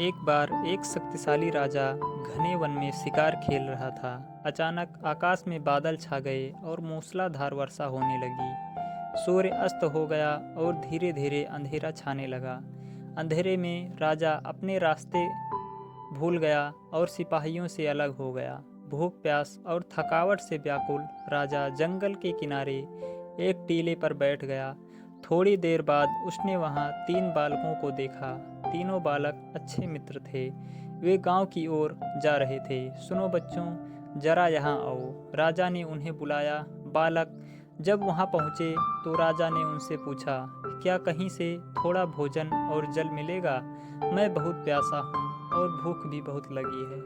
एक बार एक शक्तिशाली राजा घने वन में शिकार खेल रहा था। अचानक आकाश में बादल छा गए और मूसलाधार वर्षा होने लगी। सूर्य अस्त हो गया और धीरे धीरे अंधेरा छाने लगा। अंधेरे में राजा अपने रास्ते भूल गया और सिपाहियों से अलग हो गया। भूख प्यास और थकावट से व्याकुल राजा जंगल के किनारे एक टीले पर बैठ गया। थोड़ी देर बाद उसने वहां 3 बालकों को देखा। तीनों बालक अच्छे मित्र थे। वे गांव की ओर जा रहे थे। सुनो बच्चों, जरा यहाँ आओ, राजा ने उन्हें बुलाया। बालक जब वहां पहुंचे तो राजा ने उनसे पूछा, क्या कहीं से थोड़ा भोजन और जल मिलेगा? मैं बहुत प्यासा हूँ और भूख भी बहुत लगी है।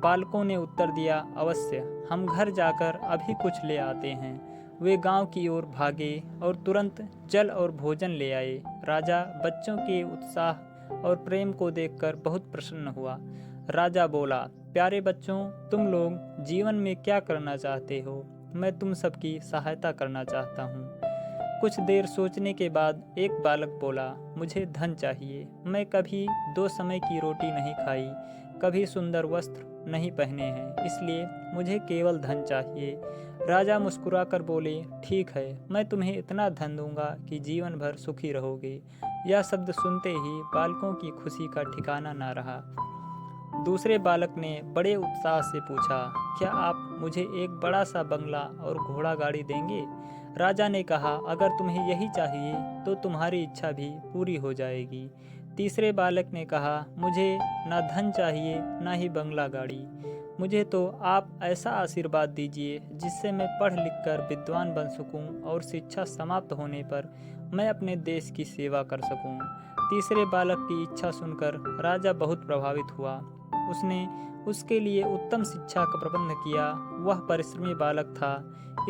बालकों ने उत्तर दिया, अवश्य, हम घर जाकर अभी कुछ ले आते हैं। वे गांव की ओर भागे और तुरंत जल और भोजन ले आए। राजा बच्चों के उत्साह और प्रेम को देखकर बहुत प्रसन्न हुआ। राजा बोला, प्यारे बच्चों, तुम लोग जीवन में क्या करना चाहते हो? मैं तुम सबकी सहायता करना चाहता हूँ। कुछ देर सोचने के बाद एक बालक बोला, मुझे धन चाहिए। मैं कभी 2 समय की रोटी नहीं खाई, कभी सुंदर वस्त्र नहीं पहने हैं, इसलिए मुझे केवल धन चाहिए। राजा मुस्कुराकर बोले, ठीक है, मैं तुम्हें इतना धन दूंगा कि जीवन भर सुखी रहोगे। यह शब्द सुनते ही बालकों की खुशी का ठिकाना न रहा। दूसरे बालक ने बड़े उत्साह से पूछा, क्या आप मुझे एक बड़ा सा बंगला और घोड़ा गाड़ी देंगे? राजा ने कहा, अगर तुम्हें यही चाहिए तो तुम्हारी इच्छा भी पूरी हो जाएगी। तीसरे बालक ने कहा, मुझे ना धन चाहिए ना ही बंगला गाड़ी, मुझे तो आप ऐसा आशीर्वाद दीजिए जिससे मैं पढ़ लिख कर विद्वान बन सकूं और शिक्षा समाप्त होने पर मैं अपने देश की सेवा कर सकूं। तीसरे बालक की इच्छा सुनकर राजा बहुत प्रभावित हुआ। उसने उसके लिए उत्तम शिक्षा का प्रबंध किया। वह परिश्रमी बालक था,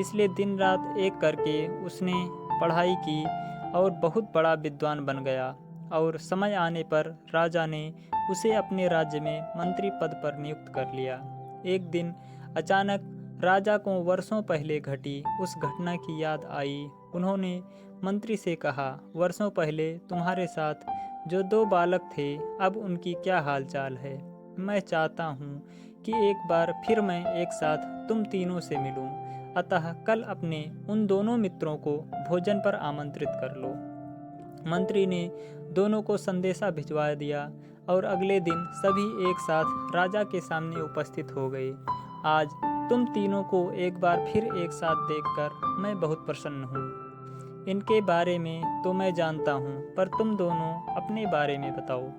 इसलिए दिन रात एक करके उसने पढ़ाई की और बहुत बड़ा विद्वान बन गया। और समय आने पर राजा ने उसे अपने राज्य में मंत्री पद पर नियुक्त कर लिया। एक दिन अचानक राजा को वर्षों पहले घटी उस घटना की याद आई। उन्होंने मंत्री से कहा, वर्षों पहले तुम्हारे साथ जो 2 बालक थे, अब उनकी क्या हालचाल है? मैं चाहता हूँ कि एक बार फिर मैं एक साथ तुम तीनों से मिलूं। अतः कल अपने उन दोनों मित्रों को भोजन पर आमंत्रित कर लो। मंत्री ने दोनों को संदेशा भिजवा दिया और अगले दिन सभी एक साथ राजा के सामने उपस्थित हो गए। आज तुम तीनों को एक बार फिर एक साथ देखकर मैं बहुत प्रसन्न हूँ। इनके बारे में तो मैं जानता हूँ, पर तुम दोनों अपने बारे में बताओ।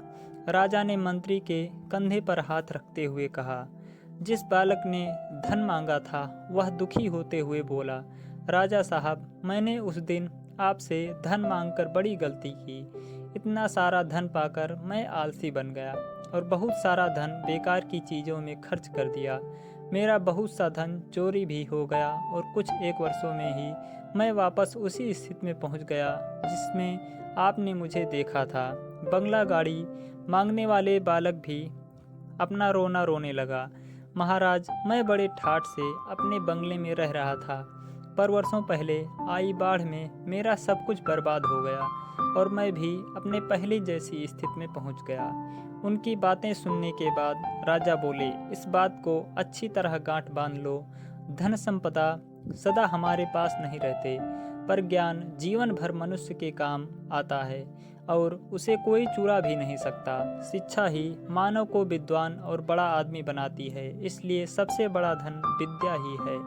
राजा ने मंत्री के कंधे पर हाथ रखते हुए कहा। जिस बालक ने धन मांगा था वह दुखी होते हुए बोला, राजा साहब, मैंने उस दिन आपसे धन मांगकर बड़ी गलती की। इतना सारा धन पाकर मैं आलसी बन गया और बहुत सारा धन बेकार की चीज़ों में खर्च कर दिया। मेरा बहुत सा धन चोरी भी हो गया और कुछ 1 वर्षों में ही मैं वापस उसी स्थिति में पहुंच गया जिसमें आपने मुझे देखा था। बंगला गाड़ी मांगने वाले बालक भी अपना रोना रोने लगा। महाराज, मैं बड़े ठाठ से अपने बंगले में रह रहा था, पर वर्षों पहले आई बाढ़ में मेरा सब कुछ बर्बाद हो गया और मैं भी अपने पहले जैसी स्थिति में पहुंच गया। उनकी बातें सुनने के बाद राजा बोले, इस बात को अच्छी तरह गांठ बांध लो। धन संपदा सदा हमारे पास नहीं रहते, पर ज्ञान जीवन भर मनुष्य के काम आता है और उसे कोई चुरा भी नहीं सकता। शिक्षा ही मानव को विद्वान और बड़ा आदमी बनाती है, इसलिए सबसे बड़ा धन विद्या ही है।